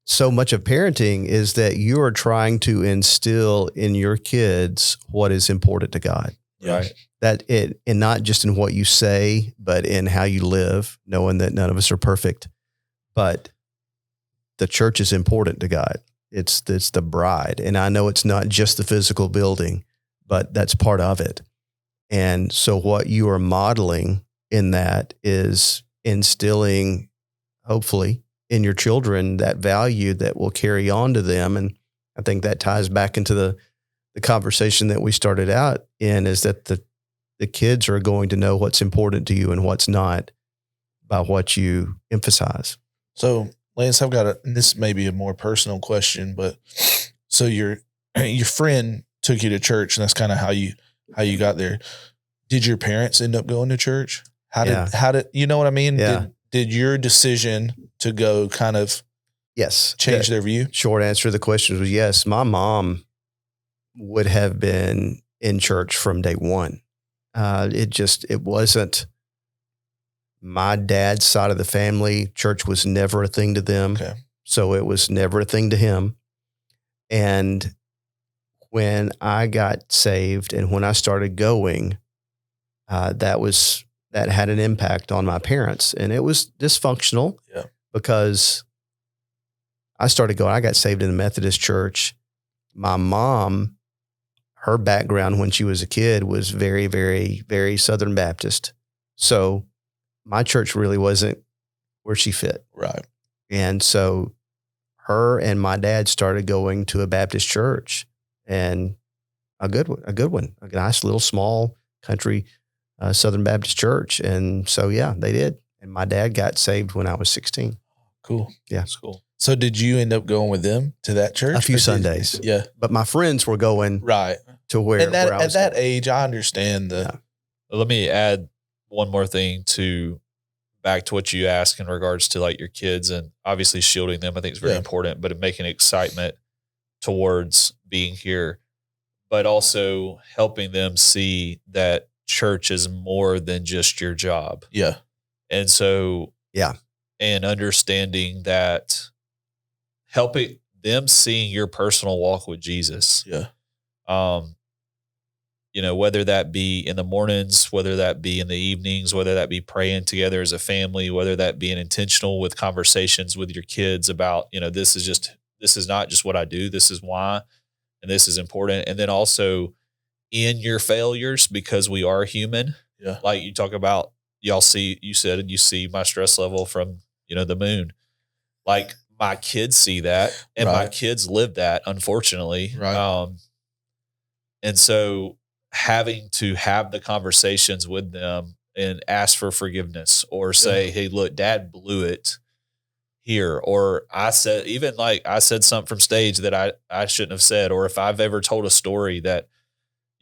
so much of parenting is that you are trying to instill in your kids what is important to God. Right. And not just in what you say, but in how you live, knowing that none of us are perfect, but the church is important to God. It's the bride. And I know it's not just the physical building, but that's part of it. And so what you are modeling in that is instilling, hopefully, in your children that value that will carry on to them. And I think that ties back into the conversation that we started out in, is that the kids are going to know what's important to you and what's not by what you emphasize. So, Lance, I've got this may be a more personal question, but so your friend took you to church, and that's kind of how you got there. Did your parents end up going to church? How did you know what I mean? Yeah. Did your decision to go kind of Yes change their view? Short answer to the question was yes. My mom would have been in church from day one. It wasn't my dad's side of the family. Church was never a thing to them. Okay. So it was never a thing to him. And when I got saved and when I started going, that had an impact on my parents, and it was dysfunctional because I started going, I got saved in the Methodist church. My mom, her background when she was a kid was very, very, very Southern Baptist. So my church really wasn't where she fit. Right. And so her and my dad started going to a Baptist church, and a good one, a nice little small country Southern Baptist church. And so, yeah, they did. And my dad got saved when I was 16. Cool. Yeah. That's cool. So did you end up going with them to that church? A few Sundays. Yeah. But my friends were going to where I was at that going. age, I understand Let me add one more thing back to what you asked in regards to like your kids, and obviously shielding them, I think is very important, but making excitement towards being here, but also helping them see that church is more than just your job. Yeah. And so, and understanding that, helping them seeing your personal walk with Jesus. Yeah. Whether that be in the mornings, whether that be in the evenings, whether that be praying together as a family, whether that be intentional with conversations with your kids about, this is not just what I do, this is why, and this is important. And then also in your failures, because we are human. Yeah. Like you talk about, you see my stress level from, the moon. Like my kids see that, and my kids live that, unfortunately. Right. And so having to have the conversations with them and ask for forgiveness, or say, hey, look, Dad blew it here. Or I said something from stage that I shouldn't have said. Or if I've ever told a story that,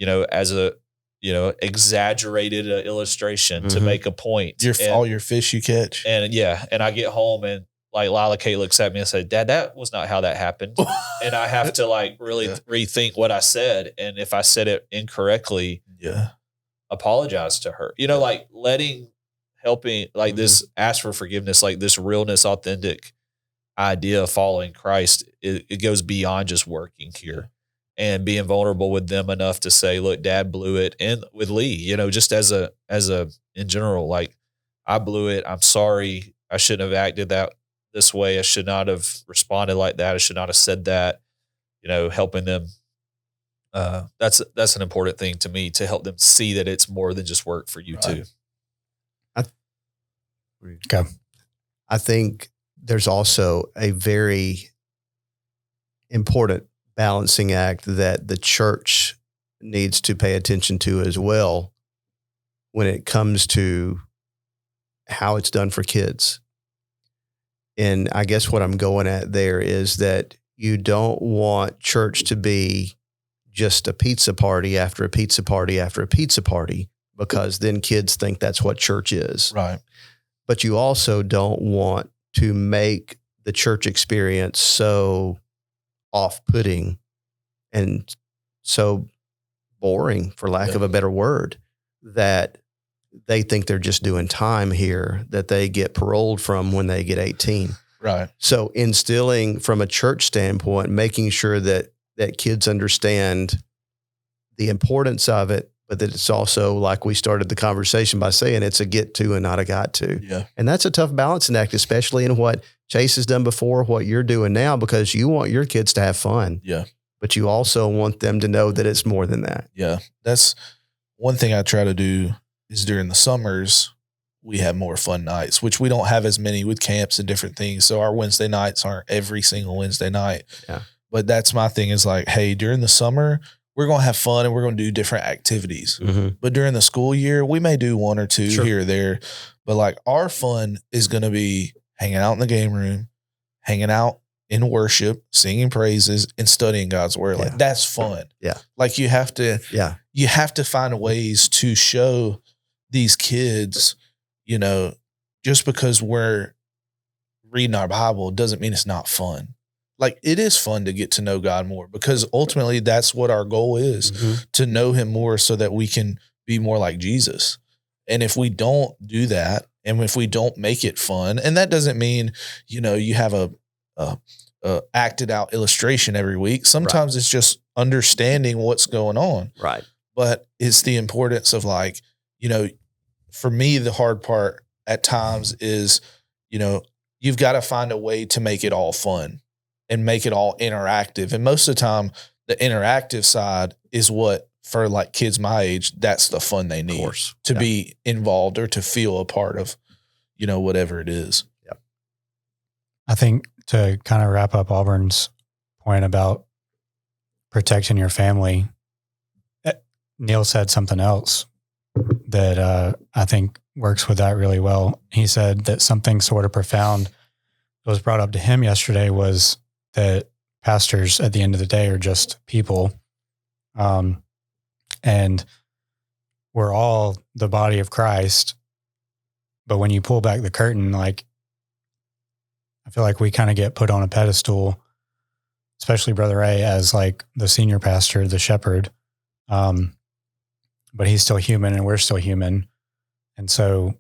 as a, exaggerated illustration to make a point. All your fish you catch. And I get home and like Lila Kate looks at me and said, Dad, that was not how that happened. And I have to like really rethink what I said. And if I said it incorrectly, apologize to her, like helping like this, ask for forgiveness, like this realness, authentic idea of following Christ. It goes beyond just working here and being vulnerable with them enough to say, look, Dad blew it. And with Lee, just as a, in general, like I blew it. I'm sorry. I shouldn't have acted this way. I should not have responded like that. I should not have said that, helping them. That's an important thing to me, to help them see that it's more than just work for you too. I think there's also a very important balancing act that the church needs to pay attention to as well when it comes to how it's done for kids. And I guess what I'm going at there is that you don't want church to be just a pizza party after a pizza party after a pizza party, because then kids think that's what church is. Right. But you also don't want to make the church experience so off-putting and so boring, for lack of a better word, that they think they're just doing time here that they get paroled from when they get 18. Right. So instilling from a church standpoint, making sure that kids understand the importance of it, but that it's also, like we started the conversation by saying, it's a get to and not a got to. Yeah. And that's a tough balancing act, especially in what Chase has done before, what you're doing now, because you want your kids to have fun. Yeah. But you also want them to know that it's more than that. Yeah. That's one thing I try to do is during the summers, we have more fun nights, which we don't have as many with camps and different things. So our Wednesday nights aren't every single Wednesday night. Yeah. But that's my thing is like, hey, during the summer, we're going to have fun and we're going to do different activities. Mm-hmm. But during the school year, we may do one or two here or there. But like our fun is going to be hanging out in the game room, hanging out in worship, singing praises, and studying God's word. Like that's fun. Yeah. Like you have to find ways to show these kids, you know, just because we're reading our Bible doesn't mean it's not fun. Like it is fun to get to know God more because ultimately that's what our goal is, to know him more so that we can be more like Jesus. And if we don't do that, and if we don't make it fun, and that doesn't mean, you know, you have a acted out illustration every week. Sometimes it's just understanding what's going on. Right. But it's the importance of like, you know, for me, the hard part at times is, you know, you've got to find a way to make it all fun and make it all interactive. And most of the time, the interactive side is what, for like kids my age, that's the fun they need to be involved or to feel a part of, you know, whatever it is. Yeah. I think to kind of wrap up Auburn's point about protecting your family, Neil said something else that I think works with that really well. He said that something sort of profound that was brought up to him yesterday was that pastors at the end of the day are just people. And we're all the body of Christ. But when you pull back the curtain, like, I feel like we kind of get put on a pedestal, especially Brother Ray as like the senior pastor, the shepherd. But he's still human and we're still human. And so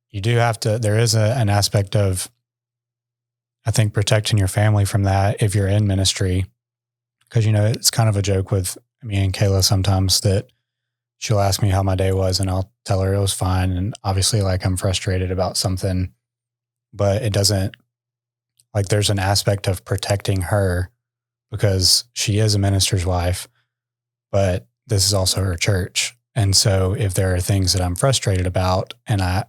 you do have to, there is an aspect of, I think, protecting your family from that if you're in ministry. Because, you know, it's kind of a joke with me and Kayla sometimes that she'll ask me how my day was and I'll tell her it was fine. And obviously, like, I'm frustrated about something, but it doesn't, like, there's an aspect of protecting her because she is a minister's wife, but this is also her church. And so if there are things that I'm frustrated about and I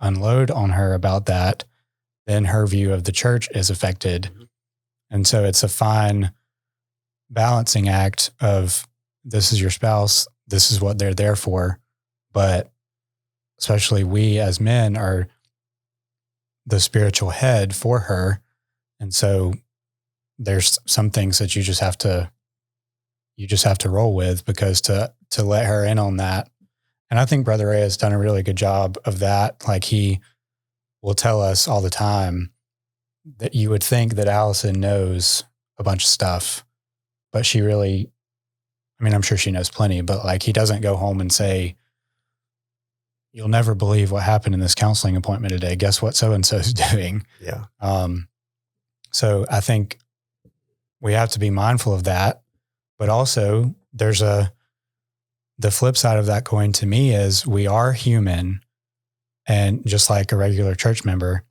unload on her about that, then her view of the church is affected. Mm-hmm. And so it's a fine balancing act of, this is your spouse, this is what they're there for. But especially we as men are the spiritual head for her. And so there's some things that you just have to roll with, because to let her in on that. And I think Brother Ray has done a really good job of that. Like, he will tell us all the time that you would think that Allison knows a bunch of stuff, but she really, I mean, I'm sure she knows plenty, but like, he doesn't go home and say, you'll never believe what happened in this counseling appointment today. Guess what so-and-so is doing? Yeah. So I think we have to be mindful of that, but also there's the flip side of that coin to me is we are human, and just like a regular church member,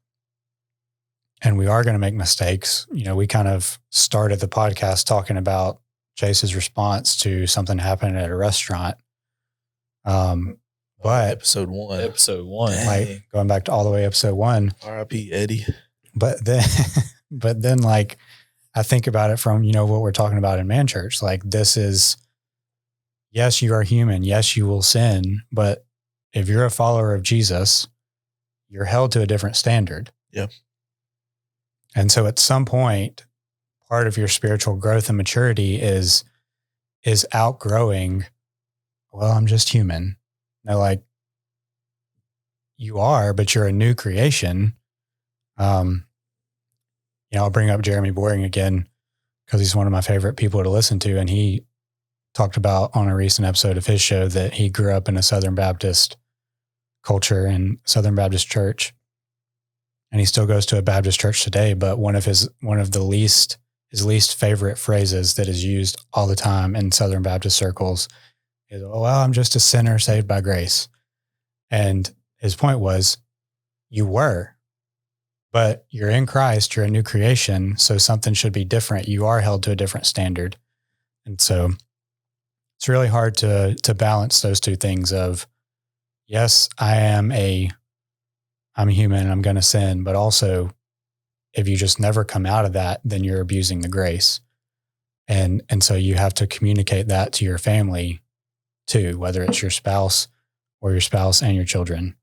and we are going to make mistakes. You know, we kind of started the podcast talking about Chase's response to something happening at a restaurant. But episode one, like going back to all the way episode 1, R.I.P. Eddie. But then like, I think about it from, you know, what we're talking about in Man Church. Like, this is, yes, you are human. Yes, you will sin. But if you're a follower of Jesus, you're held to a different standard. Yep. And so at some point, part of your spiritual growth and maturity is outgrowing, well, I'm just human. No, like, you are, but you're a new creation. You know, I'll bring up Jeremy Boring again because he's one of my favorite people to listen to. And he talked about on a recent episode of his show that he grew up in a Southern Baptist culture and Southern Baptist church. And he still goes to a Baptist church today, but his least favorite phrases that is used all the time in Southern Baptist circles is, oh, well, I'm just a sinner saved by grace. And his point was, you were, but you're in Christ, you're a new creation, so something should be different. You are held to a different standard. And so it's really hard to balance those two things of, yes, I'm human and I'm going to sin, but also if you just never come out of that, then you're abusing the grace. And so you have to communicate that to your family too, whether it's your spouse or your spouse and your children.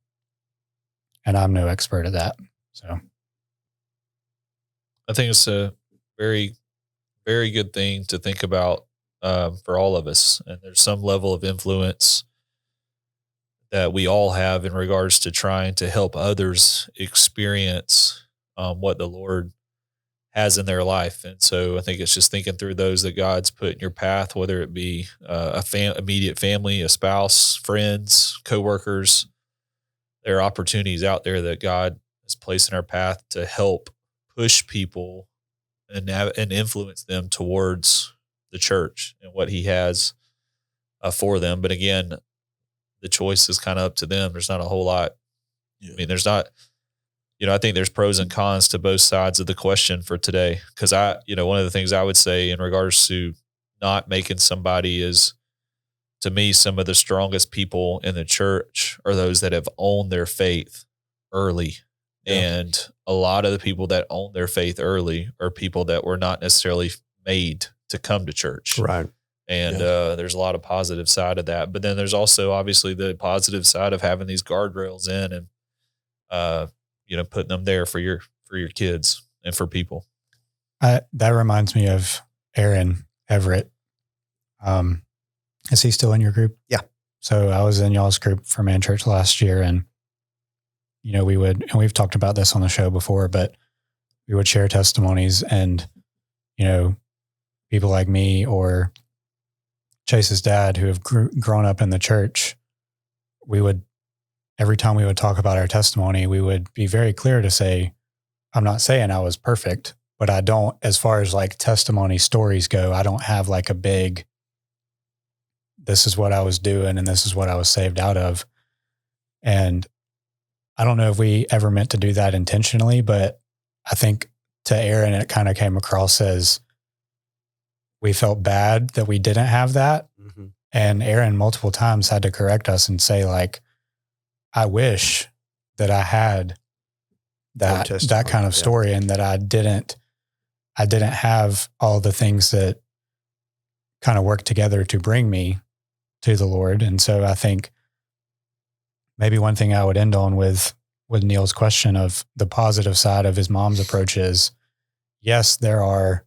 And I'm no expert at that. So I think it's a very, very good thing to think about for all of us. And there's some level of influence that we all have in regards to trying to help others experience what the Lord has in their life. And so I think it's just thinking through those that God's put in your path, whether it be immediate family, a spouse, friends, coworkers. There are opportunities out there that God has placed in our path to help push people and influence them towards the church and what He has for them. But again, the choice is kind of up to them. There's not a whole lot. I mean, there's not, I think there's pros and cons to both sides of the question for today. Cause one of the things I would say in regards to not making somebody is, to me, some of the strongest people in the church are those that have owned their faith early. Yeah. And a lot of the people that own their faith early are people that were not necessarily made to come to church. Right. And there's a lot of positive side of that. But then there's also obviously the positive side of having these guardrails in and, putting them there for your kids and for people. That reminds me of Aaron Everett. Is he still in your group? Yeah. So I was in y'all's group for Man Church last year, and we've talked about this on the show before, but we would share testimonies, and people like me or Chase's dad who have grown up in the church, every time we would talk about our testimony, we would be very clear to say, I'm not saying I was perfect, but I don't, as far as like testimony stories go, I don't have like a big, this is what I was doing and this is what I was saved out of. And I don't know if we ever meant to do that intentionally, but I think to Aaron, it kind of came across as we felt bad that we didn't have that. Mm-hmm. And Aaron multiple times had to correct us and say, like, I wish that I had that kind of story, and that I didn't have all the things that kind of worked together to bring me to the Lord. And so I think maybe one thing I would end on with Neil's question of the positive side of his mom's approach is, yes, there are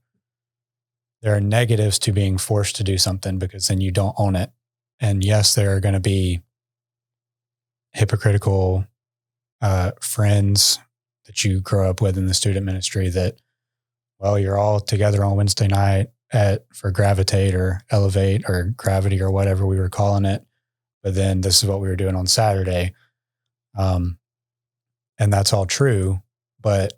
negatives to being forced to do something because then you don't own it. And yes, there are going to be hypocritical friends that you grow up with in the student ministry that, well, you're all together on Wednesday night for Gravitate or Elevate or Gravity or whatever we were calling it. But then this is what we were doing on Saturday. And that's all true. But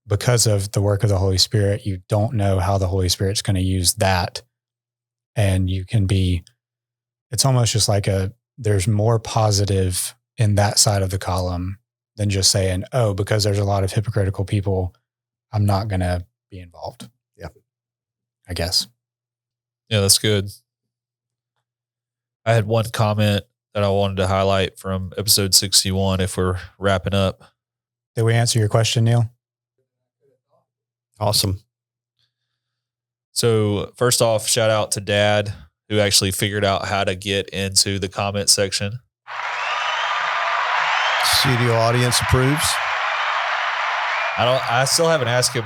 because of the work of the Holy Spirit, you don't know how the Holy Spirit's going to use that. And you can it's almost just like there's more positive in that side of the column than just saying, oh, because there's a lot of hypocritical people, I'm not going to be involved. Yeah. I guess. Yeah, that's good. I had one comment that I wanted to highlight from episode 61 if we're wrapping up. Did we answer your question, Neil? Awesome. So first off, shout out to Dad, who actually figured out how to get into the comment section. Studio audience approves. I still haven't asked him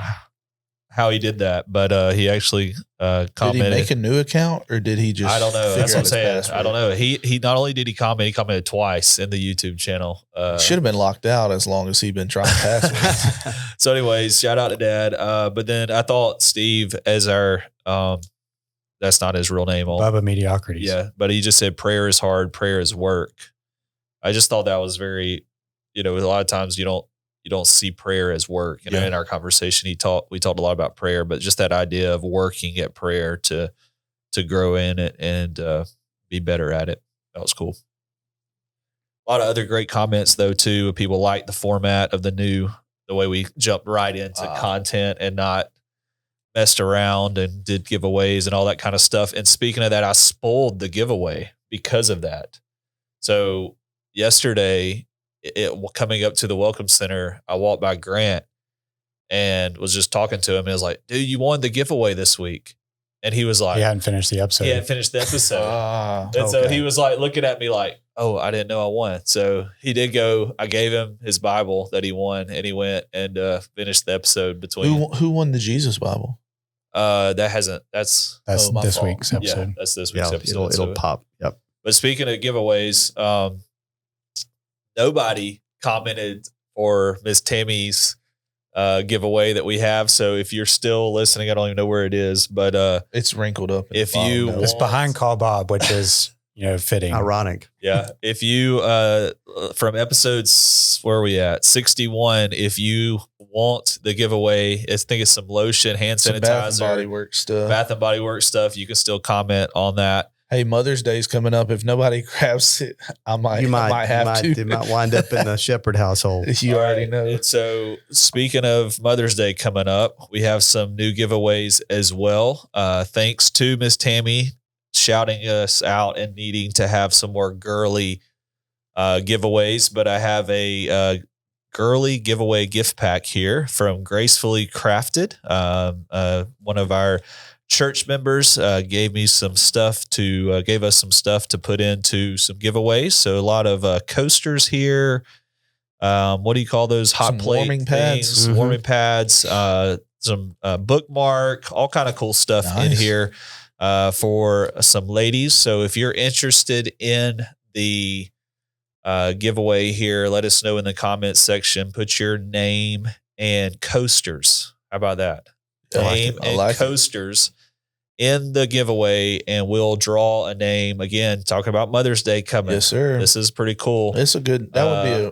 how he did that, but he actually commented. Did he make a new account or did he just? I don't know. That's what I'm saying. Password? I don't know. He not only did he comment, he commented twice in the YouTube channel. Should have been locked out as long as he'd been trying passwords. So anyways, shout out to Dad. But then I thought Steve as our, that's not his real name. Bubba Mediocrities. Yeah. But he just said prayer is hard. Prayer is work. I just thought that was very, a lot of times you don't see prayer as work. And in our conversation, we talked a lot about prayer, but just that idea of working at prayer to grow in it and be better at it. That was cool. A lot of other great comments though, too. People like the format of the way we jumped right into content and not messed around and did giveaways and all that kind of stuff. And speaking of that, I spoiled the giveaway because of that. So yesterday, coming up to the Welcome Center, I walked by Grant and was just talking to him. And I was like, dude, you won the giveaway this week. And he was like, he hadn't finished the episode. He hadn't finished the episode. And so he was like looking at me like, oh, I didn't know I won. So he did go. I gave him his Bible that he won, and he went and finished the episode between. Who won the Jesus Bible? That's this fault. week's episode. Yeah, that's this week's episode. It'll pop. Yep. But speaking of giveaways, nobody commented for Miss Tammy's giveaway that we have. So if you're still listening, I don't even know where it is, but it's wrinkled up. If you want, it's behind Call Bob, which is fitting. Ironic. Yeah. If you from episodes, where are we at? 61. If you want the giveaway, I think it's some lotion, hand sanitizer, Bath and Body Works stuff. You can still comment on that. Hey, Mother's Day's coming up. If nobody grabs it, I might have to. It might wind up in the Shepherd household. You already know. And so speaking of Mother's Day coming up, we have some new giveaways as well. Thanks to Miss Tammy shouting us out and needing to have some more girly giveaways. But I have a girly giveaway gift pack here from Gracefully Crafted. One of our church members gave us some stuff to put into some giveaways. So a lot of coasters here. What do you call those? Hot plate warming pads, warming pads, some bookmark, all kind of cool stuff in here for some ladies. So if you're interested in the giveaway here, let us know in the comments section. Put your name and coasters. How about that? Name and coasters in the giveaway, and we'll draw a name. Again, talking about Mother's Day coming. Yes, sir. This is pretty cool. It's that would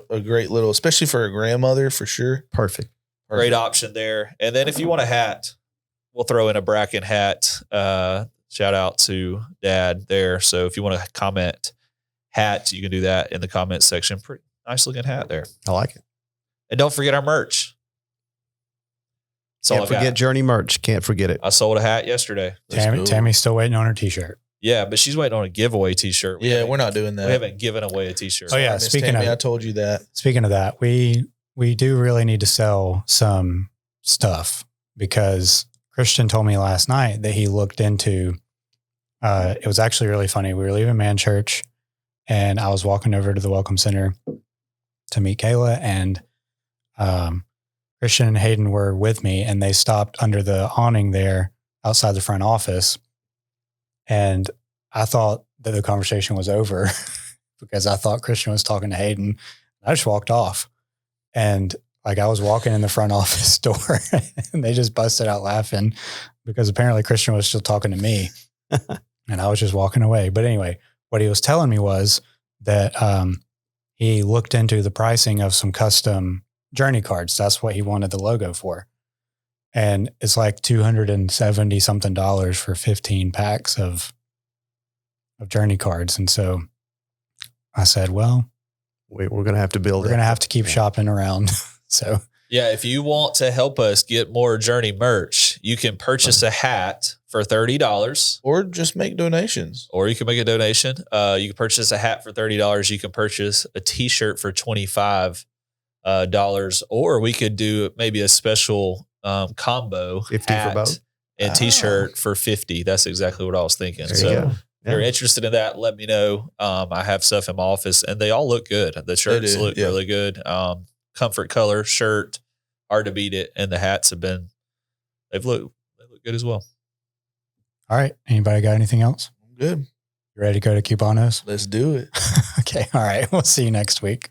be a great little, especially for a grandmother, for sure. Perfect. Great option there. And then if you want a hat, we'll throw in a Bracken hat. Shout out to Dad there. So if you want to comment hat, you can do that in the comment section. Pretty nice looking hat there. I like it. And don't forget our merch. Can't forget Journey merch. Can't forget it. I sold a hat yesterday. Tammy's still waiting on her t-shirt. Yeah, but she's waiting on a giveaway t-shirt. We're not doing that. We haven't given away a t-shirt. Oh yeah, I told you that. Speaking of that, we do really need to sell some stuff, because Christian told me last night that he looked into, it was actually really funny. We were leaving Man Church and I was walking over to the Welcome Center to meet Kayla, and Christian and Hayden were with me, and they stopped under the awning there outside the front office. And I thought that the conversation was over because I thought Christian was talking to Hayden. I just walked off, and I was walking in the front office door and they just busted out laughing because apparently Christian was still talking to me and I was just walking away. But anyway, what he was telling me was that he looked into the pricing of some custom Journey cards. That's what he wanted the logo for. And it's like $270 something for 15 packs of Journey cards. And so I said, well, we're going to have to build. We're going to have to keep shopping around. So yeah, if you want to help us get more Journey merch, you can purchase a hat for $30, or just make donations. Or you can make a donation. You can purchase a hat for $30. You can purchase a t-shirt for $25. Or we could do maybe a special combo 50 hat for both and t-shirt for $50. That's exactly what I was thinking. There So you go. if you're interested in that, let me know. I have stuff in my office and they all look good. The shirts look really good. Comfort color shirt, hard to beat it. And the hats they look good as well. All right. Anybody got anything else? Good. You ready to go to Cubanos? Let's do it. Okay. All right. We'll see you next week.